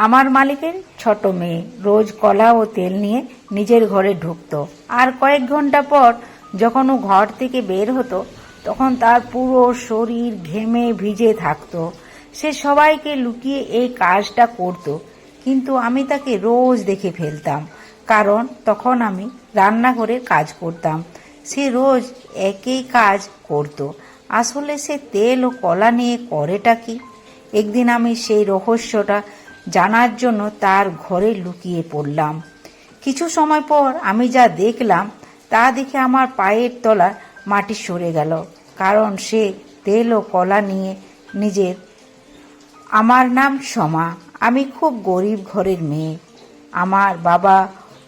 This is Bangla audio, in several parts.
আমার মালিকের ছোট মেয়ে রোজ কলা ও তেল নিয়ে নিজের ঘরে ঢুকতো, আর কয়েক ঘন্টা পর যখন ও ঘর থেকে বের হতো তখন তার পুরো শরীর ঘেমে ভিজে থাকতো। সে সবাইকে লুকিয়ে এই কাজটা করত, কিন্তু আমি তাকে রোজ দেখে ফেলতাম, কারণ তখন আমি রান্নাঘরের কাজ করতাম। সে রোজ একই কাজ করত। আসলে সে তেল ও কলা নিয়ে করেটা কি? একদিন আমি সেই রহস্যটা জানার জন্য তার ঘরে লুকিয়ে পড়লাম। কিছু সময় পর আমি যা দেখলাম তা দেখে আমার পায়ের তলার মাটি সরে গেল, কারণ সে তেল ও কলা নিয়ে নিজের। আমার নাম সমা। আমি খুব গরিব ঘরের মেয়ে। আমার বাবা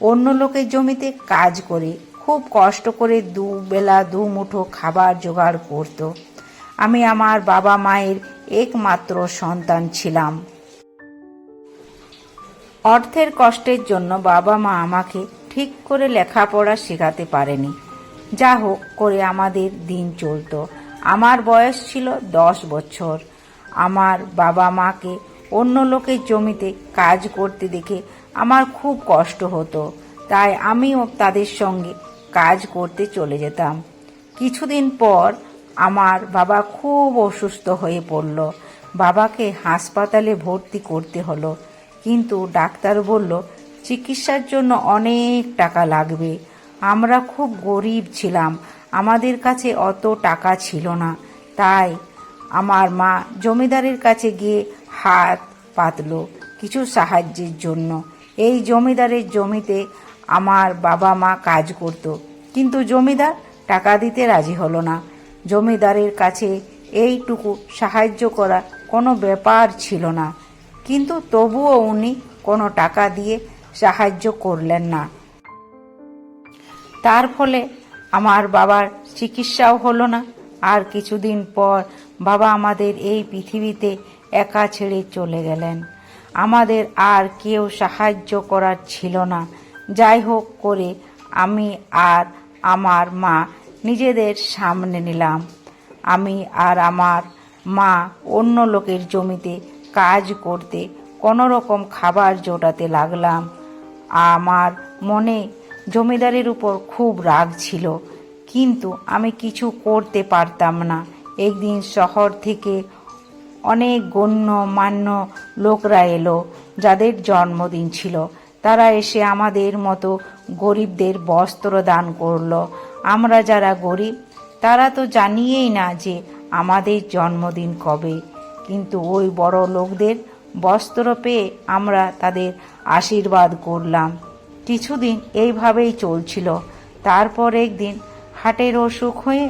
অন্য লোকের জমিতে কাজ করে খুব কষ্ট করে দুবেলা দুমুঠো খাবার জোগাড় করত। আমি আমার বাবা মায়ের একমাত্র সন্তান ছিলাম। অর্থের কষ্টের জন্য বাবা মা আমাকে ঠিক করে লেখাপড়া শেখাতে পারেনি। যা হোক করে আমাদের দিন চলত। আমার বয়স ছিল 10 বছর। আমার বাবা মাকে অন্য লোকের জমিতে কাজ করতে দেখে আমার খুব কষ্ট হতো, তাই আমিও তাদের সঙ্গে কাজ করতে চলে যেতাম। কিছুদিন পর আমার বাবা খুব অসুস্থ হয়ে পড়ল। বাবাকে হাসপাতালে ভর্তি করতে হলো, কিন্তু ডাক্তার বলল চিকিৎসার জন্য অনেক টাকা লাগবে। আমরা খুব গরিব ছিলাম, আমাদের কাছে অত টাকা ছিল না। তাই আমার মা জমিদারের কাছে গিয়ে হাত পাতল কিছু সাহায্যের জন্য। এই জমিদারের জমিতে আমার বাবা মা কাজ করত, কিন্তু জমিদার টাকা দিতে রাজি হলো না। জমিদারের কাছে এইটুকু সাহায্য করা কোনো ব্যাপার ছিল না, কিন্তু তবুও উনি কোনো টাকা দিয়ে সাহায্য করলেন না। তার ফলে আমার বাবার চিকিৎসাও হলো না। আর কিছুদিন পর বাবা আমাদের এই পৃথিবীতে একা ছেড়ে চলে গেলেন। আমাদের আর কেউ সাহায্য করার ছিল না। যাই হোক করে আমি আর আমার মা নিজেদের সামনে নিলাম। আমি আর আমার মা অন্য লোকের জমিতে কাজ করতে কোনো রকম খাবার জোটাতে লাগলাম। আমার মনে জমিদারের উপর খুব রাগ ছিল, কিন্তু আমি কিছু করতে পারতাম না। একদিন শহর থেকে অনেক গণ্যমান্য লোকরা এলো, যাদের জন্মদিন ছিল। তারা এসে আমাদের মতো গরিবদের বস্ত্র দান করলো। আমরা যারা গরিব তারা তো জানিয়েই না যে আমাদের জন্মদিন কবে, কিন্তু ওই বড় লোকদের বস্ত্র পেয়ে আমরা তাদের আশীর্বাদ করলাম। কিছুদিন এইভাবেই চলছিল। তারপর একদিন হার্টের অসুখ হয়ে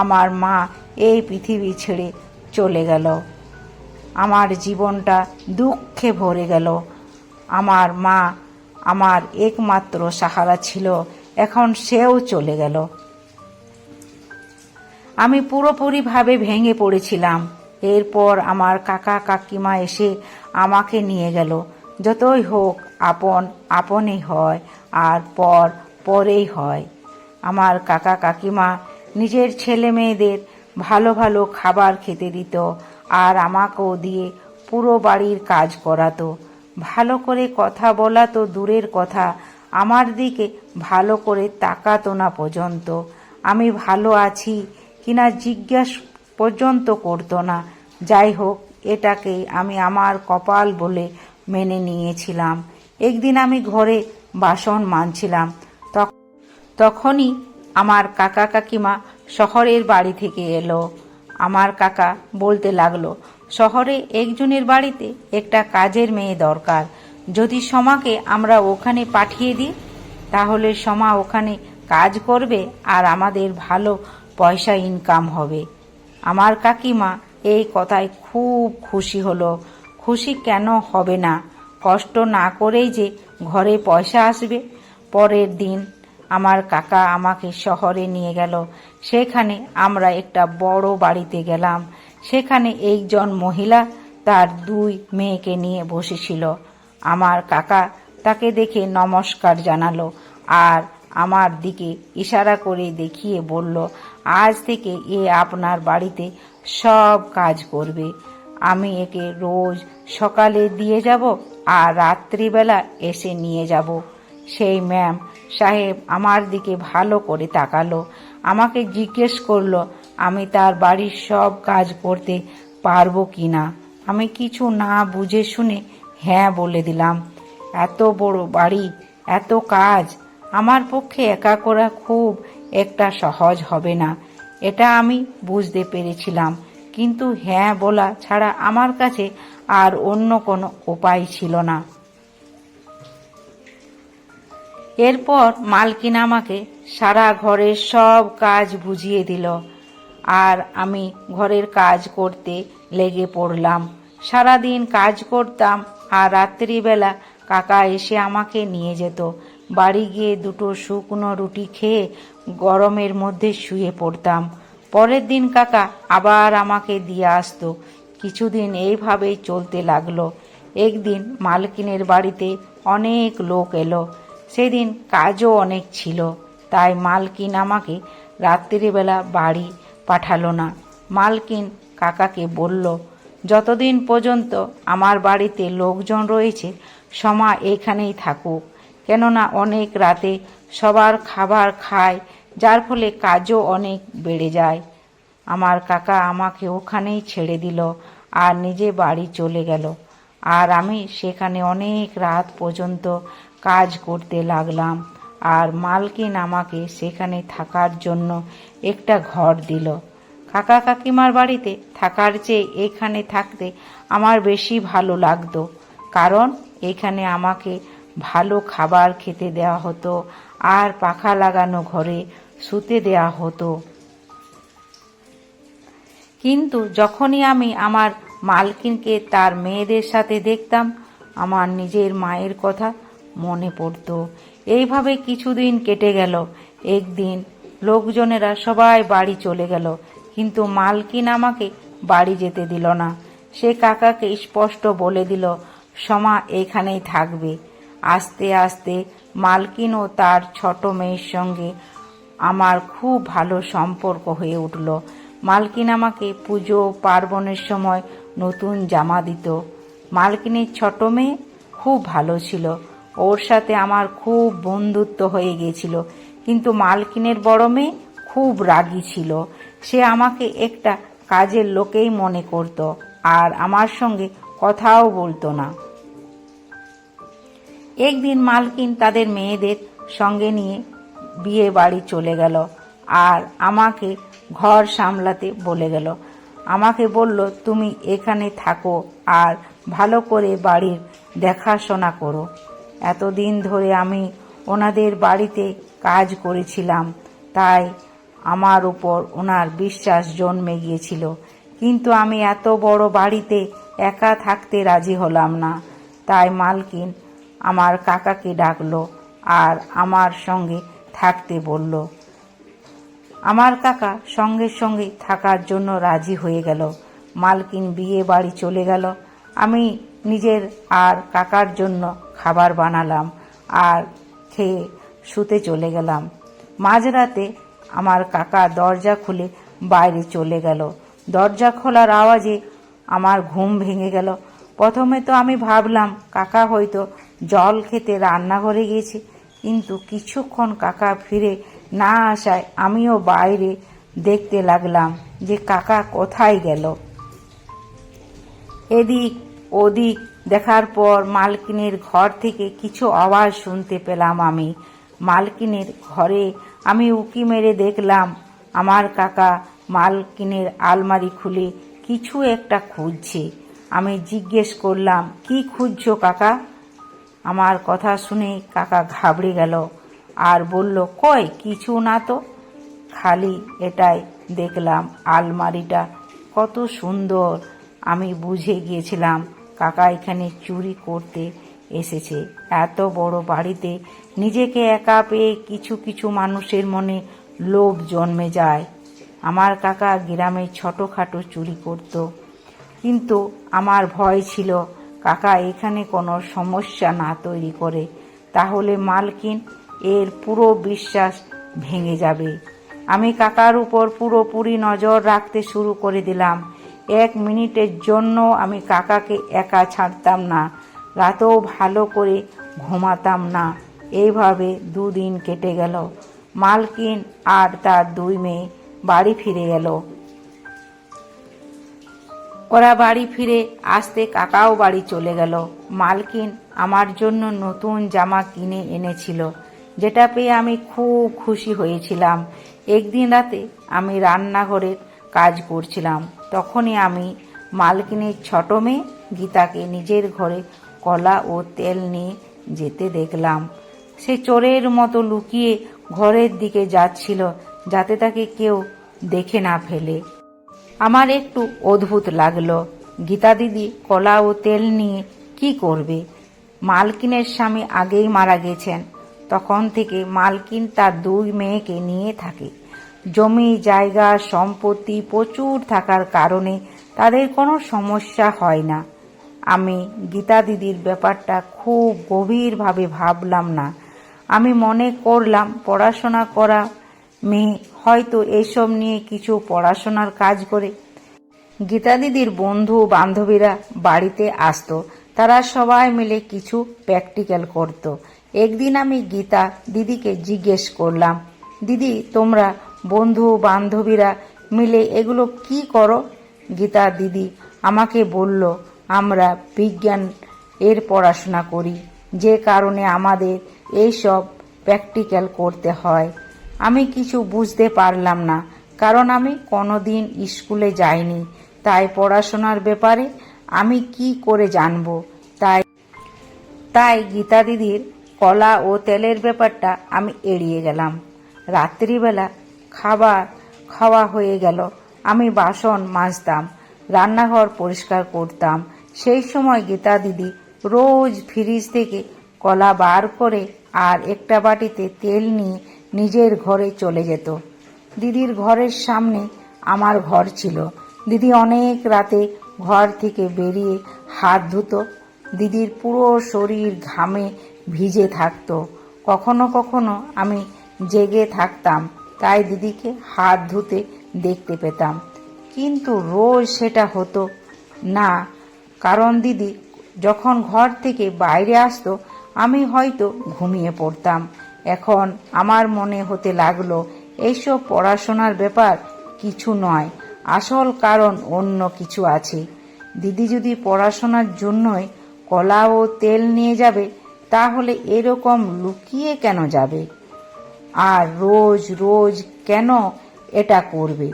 আমার মা এই পৃথিবী ছেড়ে চলে গেল। আমার জীবনটা দুঃখে ভরে গেল। আমার মা আমার একমাত্র সাহারা ছিল, এখন সেও চলে গেল। আমি পুরোপুরিভাবে ভেঙে পড়েছিলাম। এরপর আমার কাকা কাকিমা এসে আমাকে নিয়ে গেল। যতই হোক আপন আপনই হয়, আর পর পরেই হয়। আমার কাকা কাকিমা নিজের ছেলে মেয়েদের ভালো ভালো খাবার খেতে দিত, আর আমাকেও দিয়ে পুরো বাড়ির কাজ করাতো। ভালো করে কথা বলা তো দূরের কথা, আমার দিকে ভালো করে তাকাতো না পর্যন্ত। আমি ভালো আছি কিনা জিজ্ঞাসা পর্যন্ত করতো না। যাই হোক, এটাকেই আমি আমার কপাল বলে মেনে নিয়েছিলাম। একদিন আমি ঘরে বাসন মাজছিলাম, তখনই আমার কাকা কাকিমা শহরের বাড়ি থেকে এলো। আমার কাকা বলতে লাগলো, শহরে একজনের বাড়িতে একটা কাজের মেয়ে দরকার। যদি সমাকে আমরা ওখানে পাঠিয়ে দিই তাহলে সমা ওখানে কাজ করবে আর আমাদের ভালো পয়সা ইনকাম হবে। আমার কাকিমা এই কথায় খুব খুশি হলো। খুশি কেন হবে না, কষ্ট না করেই যে ঘরে পয়সা আসবে। পরের দিন আমার কাকা আমাকে শহরে নিয়ে গেল। সেখানে আমরা একটা বড় বাড়িতে গেলাম। সেখানে একজন মহিলা তার 2 মেয়েকে নিয়ে বসেছিল। আমার কাকা তাকে দেখে নমস্কার জানালো আর আমার দিকে ইশারা করে দেখিয়ে বলল, আজ থেকে এ আপনার বাড়িতে সব কাজ করবে। আমি একে রোজ সকালে দিয়ে যাব আর রাত্রিবেলা এসে নিয়ে যাব। সেই ম্যাম সাহেব আমার দিকে ভালো করে তাকালো, আমাকে জিজ্ঞেস করলো আমি তার বাড়ির সব কাজ করতে পারবো কি না। আমি কিছু না বুঝে শুনে হ্যাঁ বলে দিলাম। এত বড় বাড়ি, এত কাজ আমার পক্ষে একা করা খুব একটা সহজ হবে না, এটা আমি বুঝতে পেরেছিলাম। কিন্তু হ্যাঁ বলা ছাড়া আমার কাছে আর অন্য কোনো উপায় ছিল না। এরপর মালকিন আমাকে সারা ঘরের সব কাজ বুঝিয়ে দিল আর আমি ঘরের কাজ করতে লেগে পড়লাম। সারাদিন কাজ করতাম আর রাত্রিবেলা কাকা এসে আমাকে নিয়ে যেত। বাড়ি গিয়ে দুটো শুকনো রুটি খেয়ে গরমের মধ্যে শুয়ে পড়তাম। পরের দিন কাকা আবার আমাকে দিয়ে আসতো। কিছুদিন এইভাবেই চলতে লাগলো। একদিন মালকিনের বাড়িতে অনেক লোক এলো। সেদিন কাজও অনেক ছিল, তাই মালকিন আমাকে রাত্রিবেলা বাড়ি পাঠালো না। মালকিন কাকাকে বলল, যতদিন পর্যন্ত আমার বাড়িতে লোকজন রয়েছে সমা এখানেই থাকুক, কেননা অনেক রাতে সবার খাবার খায়, যার ফলে কাজও অনেক বেড়ে যায়। আমার কাকা আমাকে ওখানেই ছেড়ে দিল আর নিজে বাড়ি চলে গেল। আর আমি সেখানে অনেক রাত পর্যন্ত কাজ করতে লাগলাম। আর মালকিন আমাকে সেখানে থাকার জন্য একটা ঘর দিল। কাকা কাকিমার বাড়িতে থাকার চেয়ে এখানে থাকতে আমার বেশি ভালো লাগতো, কারণ এখানে আমাকে ভালো খাবার খেতে দেওয়া হতো আর পাখা লাগানো ঘরে শুতে দেওয়া হতো। কিন্তু যখনই আমি আমার মালকিনকে তার মেয়েদের সাথে দেখতাম, আমার নিজের মায়ের কথা মনে পড়তো। এইভাবে কিছুদিন কেটে গেল। একদিন লোকজনেরা সবাই বাড়ি চলে গেল, কিন্তু মালকিন আমাকে বাড়ি যেতে দিল না। সে কাকাকে স্পষ্ট বলে দিল সমা এখানেই থাকবে। আস্তে আস্তে মালকিন ও তার ছোট মেয়ের সঙ্গে আমার খুব ভালো সম্পর্ক হয়ে উঠল। মালকিন আমাকে পুজো পার্বণের সময় নতুন জামা দিত। মালকিনের ছোট মেয়ে খুব ভালো ছিল, ওর সাথে আমার খুব বন্ধুত্ব হয়ে গিয়েছিল। কিন্তু মালকিনের বড় মেয়ে খুব রাগী ছিল। সে আমাকে একটা কাজের লোকেই মনে করত আর আমার সঙ্গে কথাও বলতো না। একদিন মালকিন তাদের মেয়েদের সঙ্গে নিয়ে বিয়ে বাড়ি চলে গেল আর আমাকে ঘর সামলাতে বলে গেল। আমাকে বলল, তুমি এখানে থাকো আর ভালো করে বাড়ির দেখাশোনা করো। এতদিন ধরে আমি ওনাদের বাড়িতে কাজ করেছিলাম, তাই আমার উপর ওনার বিশ্বাস জন্মে গিয়েছিল। কিন্তু আমি এত বড় বাড়িতে একা থাকতে রাজি হলাম না। তাই মালকিন আমার কাকাকে ডাকলো আর আমার সঙ্গে থাকতে বলল। আমার কাকা সঙ্গে সঙ্গে থাকার জন্য রাজি হয়ে গেল। মালকিন বিয়ে বাড়ি চলে গেল। আমি নিজের আর কাকার জন্য খাবার বানালাম আর খেয়ে শুতে চলে গেলাম। মাঝরাতে আমার কাকা দরজা খুলে বাইরে চলে গেল। দরজা খোলার আওয়াজে আমার ঘুম ভেঙে গেল। প্রথমে তো আমি ভাবলাম কাকা হয়তো জল খেতে রান্নাঘরে গিয়েছে, কিন্তু কিছুক্ষণ কাকা ফিরে না আসায় আমিও বাইরে দেখতে লাগলাম যে কাকা কোথায় গেল। এদিক ওদিক দেখার পর মালকিনের ঘর থেকে কিছু আওয়াজ শুনতে পেলাম। আমি মালকিনের ঘরে আমি উঁকি মেরে দেখলাম আমার কাকা মালকিনের আলমারি খুলে কিছু একটা খুঁজছে। আমি জিজ্ঞেস করলাম, কি খুঁজছো কাকা? আমার কথা শুনে কাকা ঘাবড়ে গেল আর বলল, কই কিছু না তো, খালি এটাই দেখলাম আলমারিটা কত সুন্দর। আমি বুঝে গিয়েছিলাম কাকা এখানে চুরি করতে এসেছে। এত বড় বাড়িতে নিজেকে একা পেয়ে কিছু কিছু মানুষের মনে লোভ জন্মে যায়। আমার কাকা গ্রামে ছোটখাটো চুরি করত, কিন্তু আমার ভয় ছিল কাকা এখানে কোনো সমস্যা না তৈরি করে, তাহলে মালকিন এর পুরো বিশ্বাস ভেঙে যাবে। আমি কাকার উপর পুরোপুরি নজর রাখতে শুরু করে দিলাম। এক মিনিটের জন্য আমি কাকাকে একা ছাড়তাম না, রাতেও ভালো করে ঘুমাতাম না। এইভাবে 2 দিন কেটে গেল। মালকিন আর তার 2 মেয়ে বাড়ি ফিরে গেল। ওরা বাড়ি ফিরে আসতে কাকাও বাড়ি চলে গেল। মালকিন আমার জন্য নতুন জামা কিনে এনেছিল, যেটা পেয়ে আমি খুব খুশি হয়েছিলাম। একদিন রাতে আমি রান্নাঘরের কাজ করছিলাম, তখনই আমি মালকিনের ছোট মেয়ে গীতাকে নিজের ঘরে কলা ও তেল নিয়ে যেতে দেখলাম। সে চোরের মতো লুকিয়ে ঘরের দিকে যাচ্ছিল, যাতে তাকে কেউ দেখে না ফেলে। আমার একটু অদ্ভুত লাগলো, গীতা দিদি কলা ও তেল নিয়ে কি করবে? মালকিনের স্বামী আগেই মারা গেছেন। তখন থেকে মালকিন তার 2 মেয়েকে নিয়ে থাকে। জমি জায়গা সম্পত্তি প্রচুর থাকার কারণে তাদের কোনো সমস্যা হয় না। আমি গীতা দিদির ব্যাপারটা খুব গভীরভাবে ভাবলাম না। আমি মনে করলাম পড়াশোনা করা মেয়ে হয়তো এসব নিয়ে কিছু পড়াশোনার কাজ করে। গীতা দিদির বন্ধু বান্ধবীরা বাড়িতে আসতো, তারা সবাই মিলে কিছু প্র্যাকটিক্যাল করত। একদিন আমি গীতা দিদিকে জিজ্ঞেস করলাম, দিদি তোমরা বন্ধু বান্ধবীরা মিলে এগুলো কি করো? গীতা দিদি আমাকে বলল, আমরা বিজ্ঞান এর পড়াশোনা করি, যে কারণে আমাদের এইসব প্র্যাকটিক্যাল করতে হয়। আমি কিছু বুঝতে পারলাম না, কারণ আমি কোনোদিন স্কুলে যাইনি। তাই পড়াশোনার ব্যাপারে আমি কি করে জানবো? তাই গীতা দিদির কলা ও তেলের ব্যাপারটা আমি এড়িয়ে গেলাম। রাত্রিবেলা খাবার খাওয়া হয়ে গেল। আমি বাসন মাজতাম, রান্নাঘর পরিষ্কার করতাম। সেই সময় গীতা দিদি রোজ ফ্রিজ থেকে কলা বার করে আর একটা বাটিতে তেল নিয়ে নিজের ঘরে চলে যেত। দিদির ঘরের সামনে আমার ঘর ছিল। দিদি অনেক রাতে ঘর থেকে বেরিয়ে হাত ধুতো। দিদির পুরো শরীর ঘামে ভিজে থাকতো। কখনো কখনো আমি জেগে থাকতাম, তাই দিদিকে হাত ধুতে দেখতে পেতাম। কিন্তু রোজ সেটা হতো না, কারণ দিদি যখন ঘর থেকে বাইরে আসতো আমি হয়তো ঘুমিয়ে পড়তাম। এখন আমার মনে হতে লাগলো এইসব পড়াশোনার ব্যাপার কিছু নয়, আসল কারণ অন্য কিছু আছে। দিদি যদি পড়াশোনার জন্যই কলা ও তেল নিয়ে যাবে, তাহলে এরকম লুকিয়ে কেন যাবে? আর রোজ রোজ কেন এটা করবে?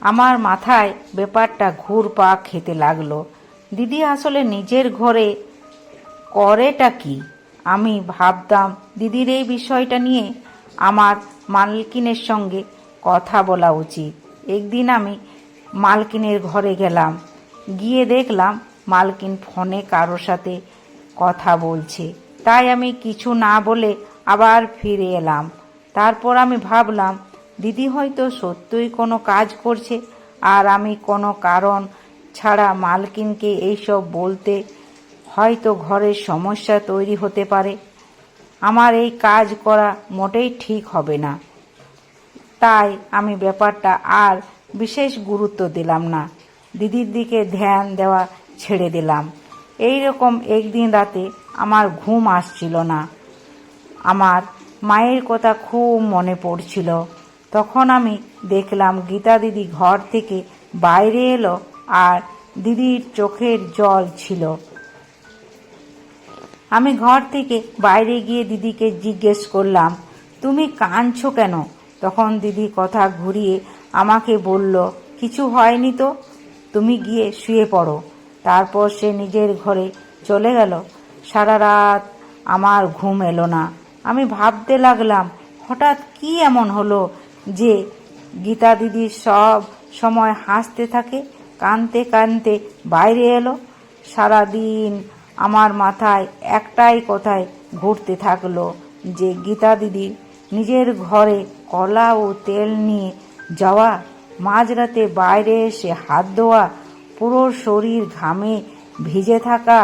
আমার মাথায় ব্যাপারটা ঘুরপাক খেতে লাগলো। দিদি আসলে নিজের ঘরে করেটা কি? আমি ভাবতাম দিদির এই বিষয়টা নিয়ে আমার মালকিনের সঙ্গে কথা বলা উচিত। একদিন আমি মালকিনের ঘরে গেলাম, গিয়ে দেখলাম মালকিন ফোনে কারোর সাথে কথা বলছে। তাই আমি কিছু না বলে আবার ফিরে এলাম। তারপর আমি ভাবলাম দিদি হয়তো সত্যই কোনো কাজ করছে, আর আমি কোনো কারণ ছাড়া মালকিনকে এইসব বলতে হয়তো ঘরের সমস্যা তৈরি হতে পারে। আমার এই কাজ করা মোটেই ঠিক হবে না। তাই আমি ব্যাপারটা আর বিশেষ গুরুত্ব দিলাম না, দিদির দিকে ধ্যান দেওয়া ছেড়ে দিলাম। এই রকম একদিন রাতে আমার ঘুম আসছিল না। আমার মায়ের কথা খুব মনে পড়ছিল। তখন আমি দেখলাম গীতা দিদি ঘর থেকে বাইরে এলো, আর দিদির চোখের জল ছিল। আমি ঘর থেকে বাইরে গিয়ে দিদিকে জিজ্ঞেস করলাম, তুমি কাঁদছো কেন? তখন দিদি কথা ঘুরিয়ে আমাকে বলল, কিছু হয়নি তো, তুমি গিয়ে শুয়ে পড়ো। তারপর সে নিজের ঘরে চলে গেল। সারা রাত আমার ঘুম এলো না। আমি ভাবতে লাগলাম হঠাৎ কি এমন হলো যে গীতা দিদি সব সময় হাসতে থাকে, কাঁদতে কাঁদতে বাইরে এলো। সারাদিন আমার মাথায় একটাই কথাই ঘুরতে থাকলো যে গীতা দিদি নিজের ঘরে কলা ও তেল নিয়ে যাওয়া, মাঝরাতে বাইরে এসে হাত ধোয়া, পুরো শরীর ঘামে ভিজে থাকা,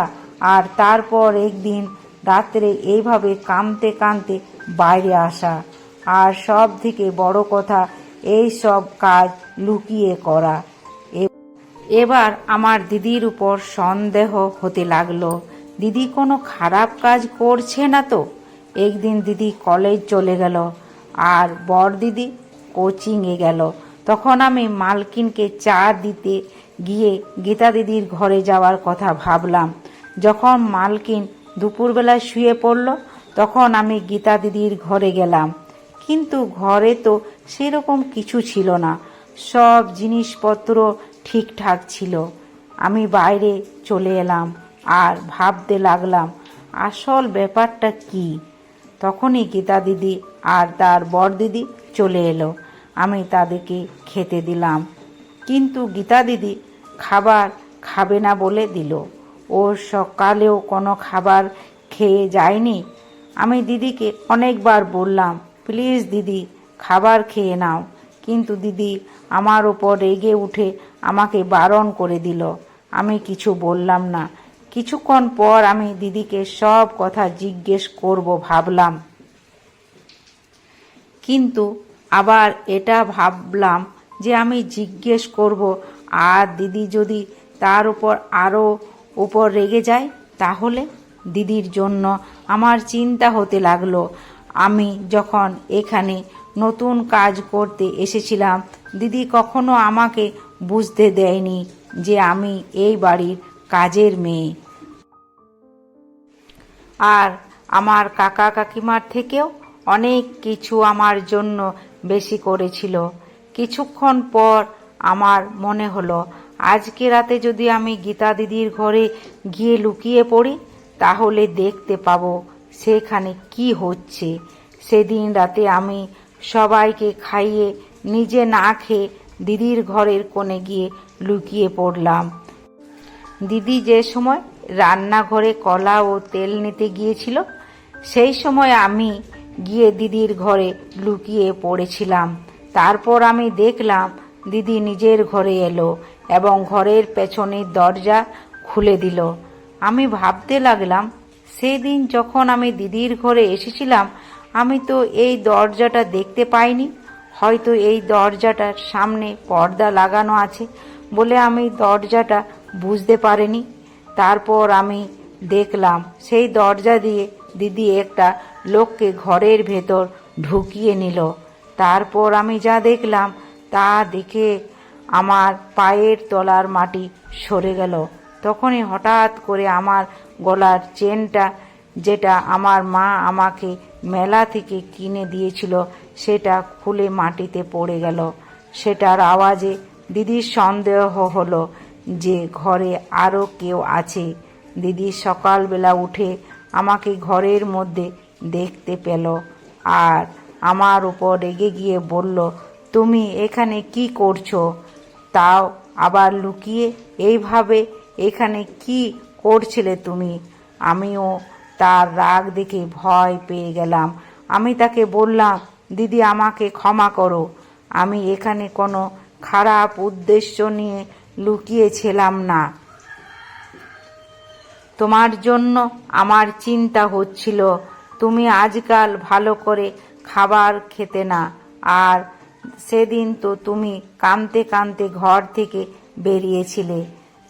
আর তারপর একদিন রাত্রে এইভাবে কাঁদতে কাঁদতে বাইরে আসা, আর সব থেকে বড় কথা এই সব কাজ লুকিয়ে করা। এবার আমার দিদির উপর সন্দেহ হতে লাগলো, দিদি কোনো খারাপ কাজ করছে না তো। একদিন দিদি কলেজ চলে গেল আর বড় দিদি কোচিংয়ে গেল। তখন আমি মালকিনকে চা দিতে গিয়ে গীতা দিদির ঘরে যাওয়ার কথা ভাবলাম। যখন মালকিন দুপুরবেলা শুয়ে পড়ল, তখন আমি গীতা দিদির ঘরে গেলাম। কিন্তু ঘরে তো সেরকম কিছু ছিল না, সব জিনিসপত্র ঠিকঠাক ছিল। আমি বাইরে চলে এলাম আর ভাবতে লাগলাম আসল ব্যাপারটা কি। তখনই গীতা দিদি আর তার বড় দিদি চলে এলো। আমি তাদেরকে খেতে দিলাম, কিন্তু গীতা দিদি খাবার খাবে না বলে দিল। ও সকালেও কোনো খাবার খেয়ে যায়নি। আমি দিদিকে অনেকবার বললাম, প্লিজ দিদি খাবার খেয়ে নাও, কিন্তু দিদি আমার ওপর রেগে উঠে আমাকে বারণ করে দিল। আমি কিছু বললাম না। কিছুক্ষণ পর আমি দিদিকে সব কথা জিজ্ঞেস করব ভাবলাম, কিন্তু আবার এটা ভাবলাম যে আমি জিজ্ঞেস করব আর দিদি যদি তার উপর আরও উপর রেগে যায় তাহলে। দিদির জন্য আমার চিন্তা হতে লাগলো। আমি যখন এখানে নতুন কাজ করতে এসেছিলাম, দিদি কখনো আমাকে বুঝতে দেয়নি যে আমি এই বাড়ির কাজের মেয়ে। আর আমার কাকা কাকিমার থেকেও অনেক কিছু আমার জন্য বেশি করেছিল। কিছুক্ষণ পর আমার মনে হলো, আজকে রাতে যদি আমি গীতা দিদির ঘরে গিয়ে লুকিয়ে পড়ি তাহলে দেখতে পাবো সেখানে কি হচ্ছে। সেদিন রাতে আমি সবাইকে খাইয়ে নিজে না খেয়ে দিদির ঘরের কোণে গিয়ে লুকিয়ে পড়লাম। দিদি যে সময় রান্নাঘরে কলা ও তেল নিতে গিয়েছিল, সেই সময় আমি গিয়ে দিদির ঘরে লুকিয়ে পড়েছিলাম। তারপর আমি দেখলাম দিদি নিজের ঘরে এলো এবং ঘরের পেছনের দরজা খুলে দিল। আমি ভাবতে লাগলাম, সেদিন যখন আমি দিদির ঘরে এসেছিলাম আমি তো এই দরজাটা দেখতে পাইনি। হয়তো এই দরজাটার সামনে পর্দা লাগানো আছে বলে আমি দরজাটা বুঝতে পারিনি। তারপর আমি দেখলাম সেই দরজা দিয়ে দিদি একটা লোককে ঘরের ভেতর ঢুকিয়ে নিল। তারপর আমি যা দেখলাম তা দেখে আমার পায়ের তলার মাটি সরে গেল। তখনই হঠাৎ করে আমার গলার চেনটা, যেটা আমার মা আমাকে মেলা থেকে কিনে দিয়েছিল, সেটা খুলে মাটিতে পড়ে গেল। সেটার আওয়াজে দিদির সন্দেহ হলো যে ঘরে আরও কেউ আছে। দিদি সকালবেলা উঠে আমাকে ঘরের মধ্যে দেখতে পেল আর আমার উপর রেগে গিয়ে বলল, তুমি এখানে কি করছো? তাও আবার লুকিয়ে এইভাবে এখানে কি করছিলে তুমি? আমিও তার রাগ দেখে ভয় পেয়ে গেলাম। আমি তাকে বললাম, দিদি আমাকে ক্ষমা করো, আমি এখানে কোনো খারাপ উদ্দেশ্য নিয়ে লুকিয়েছিলাম না। তোমার জন্য আমার চিন্তা হচ্ছিল, তুমি আজকাল ভালো করে খাবার খেতে না, আর সেদিন তো তুমি কাঁদতে কাঁদতে ঘর থেকে বেরিয়েছিলে।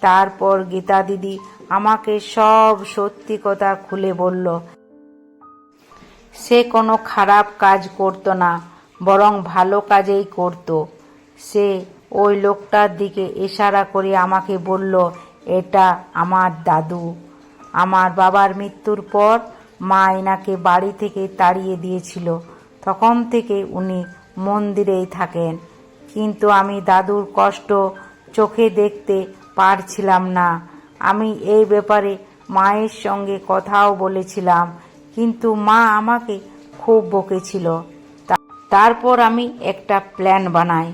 তারপর গীতা দিদি আমাকে সব সত্যি কথা খুলে বলল। সে কোনো খারাপ কাজ করতো না, বরং ভালো কাজেই করতো। সে ওই লোকটার দিকে ইশারা করে আমাকে বলল, এটা আমার দাদু। আমার বাবার মৃত্যুর পর মা এনাকে বাড়ি থেকে তাড়িয়ে দিয়েছিল। তখন থেকে উনি মন্দিরেই থাকেন। কিন্তু আমি দাদুর কষ্ট চোখে দেখতে পারছিলাম না। আমি এই ব্যাপারে মায়ের সঙ্গে কথাও বলেছিলাম, কিন্তু মা আমাকে খুব বকেছিল। তারপর আমি একটা প্ল্যান বানাই।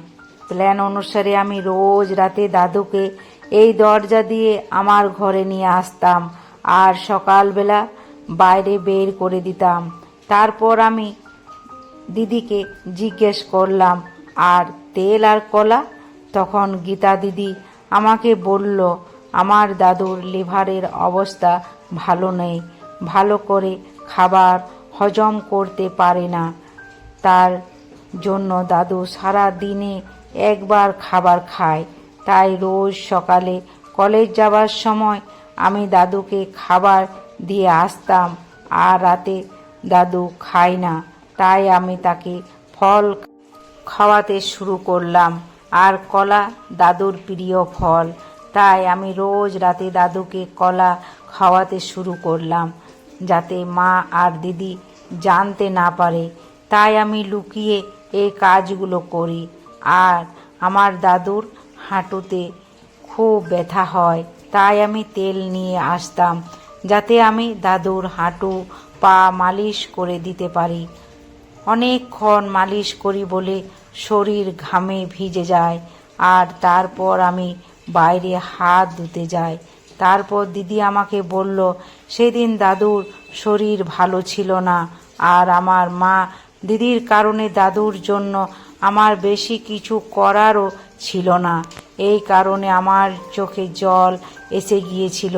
প্ল্যান অনুসারে আমি রোজ রাতে দাদুকে এই দরজা দিয়ে আমার ঘরে নিয়ে আসতাম আর সকালবেলা বাইরে বের করে দিতাম। তারপর আমি দিদিকে জিজ্ঞেস করলাম, আর তেল আর কলা? তখন গীতা দিদি আমাকে বলল, আমার দাদুর লিভারের অবস্থা ভালো নেই, ভালো করে খাবার হজম করতে পারে না। তার জন্য দাদু সারা দিনে একবার খাবার খায়। তাই রোজ সকালে কলেজ যাবার সময় আমি দাদুকে খাবার দিয়ে আসতাম, আর রাতে দাদু খায় না, তাই আমি তাকে ফল খাওয়াতে শুরু করলাম। আর কলা দাদুর প্রিয় ফল, তাই আমি রোজ রাতে দাদুকে কলা খাওয়াতে শুরু করলাম, যাতে মা আর দিদি জানতে না পারে। তাই আমি লুকিয়ে এই কাজগুলো করি। আর আমার দাদুর হাঁটুতে খুব ব্যথা হয়, তাই আমি তেল নিয়ে আসতাম, যাতে আমি দাদুর হাঁটু পা মালিশ করে দিতে পারি। অনেকক্ষণ মালিশ করি বলে শরীর ঘামে ভিজে যায়। আর তারপর আমি বাইরে হাত ধুতে যাই। তারপর দিদি আমাকে বলল, সেদিন দাদুর শরীর ভালো ছিল না, আর আমার মা দিদির কারণে দাদুর জন্য আমার বেশি কিছু করারও ছিল না। এই কারণে আমার চোখে জল এসে গিয়েছিল।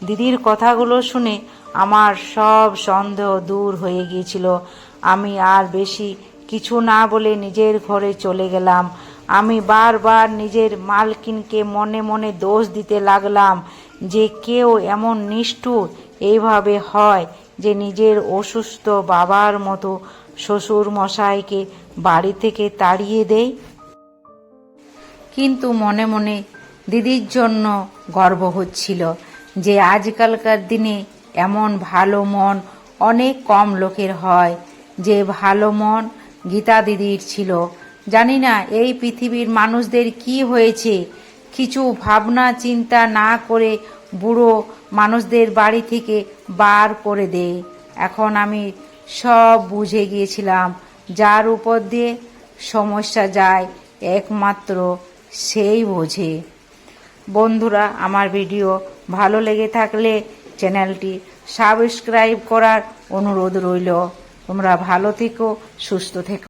দিদির কথাগুলো শুনে আমার সব সন্দেহ দূর হয়ে গিয়েছিল। আমি আর বেশি কিছু না বলে নিজের ঘরে চলে গেলাম। আমি বারবার নিজের মালকিনকে মনে মনে দোষ দিতে লাগলাম যে কেউ এমন নিষ্ঠুর এইভাবে হয় যে নিজের অসুস্থ বাবার মতো শ্বশুর মশাইকে বাড়ি থেকে তাড়িয়ে দেয়। কিন্তু মনে মনে দিদির জন্য গর্ব হচ্ছিল যে আজকালকার দিনে এমন ভালো মন অনেক কম লোকের হয়। যে ভালো মন গীতা দিদির ছিল। জানি না এই পৃথিবীর মানুষদের কি হয়েছে, কিছু ভাবনা চিন্তা না করে বুড়ো মানুষদের বাড়ি থেকে বার করে দেয়। এখন আমি সব বুঝে গিয়েছিলাম, যার উপর দিয়ে সমস্যা যায় একমাত্র সেই বোঝে। বন্ধুরা, আমার ভিডিও ভালো লেগে থাকলে চ্যানেলটি সাবস্ক্রাইব করার অনুরোধ রইল। তোমরা ভালো থেকো, সুস্থ থেকো।